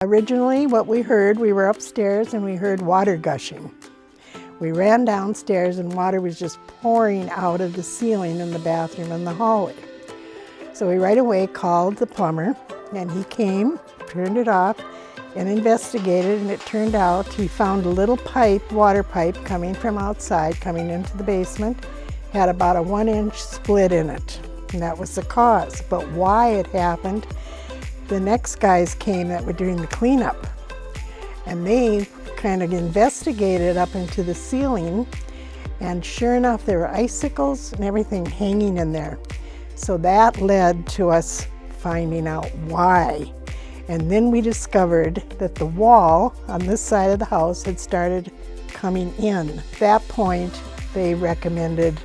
Originally, what we heard, we were upstairs and we heard water gushing. We ran downstairs and water was just pouring out of the ceiling in the bathroom and the hallway. So we right away called the plumber and he came, turned it off and investigated, and it turned out he found a little pipe, water pipe coming from outside, coming into the basement, had about a 1-inch split in it, and that was the cause. But why it happened, the next guys came that were doing the cleanup, and they kind of investigated up into the ceiling, and sure enough there were icicles and everything hanging in there. So that led to us finding out why. And then we discovered that the wall on this side of the house had started coming in. At that point, they recommended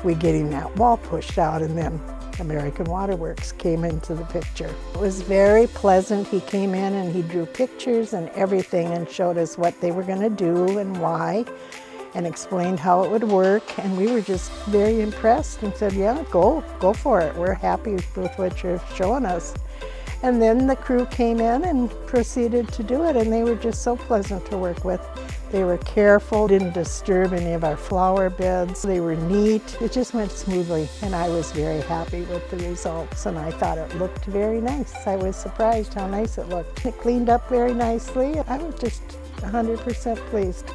we getting that wall pushed out, and then American Water Works came into the picture. It was very pleasant. He came in and he drew pictures and everything and showed us what they were going to do and why, and explained how it would work, and we were just very impressed and said, yeah, go for it. We're happy with what you're showing us. And then the crew came in and proceeded to do it, and they were just so pleasant to work with. They were careful, didn't disturb any of our flower beds. They were neat. It just went smoothly, and I was very happy with the results, and I thought it looked very nice. I was surprised how nice it looked. It cleaned up very nicely. I was just 100% pleased.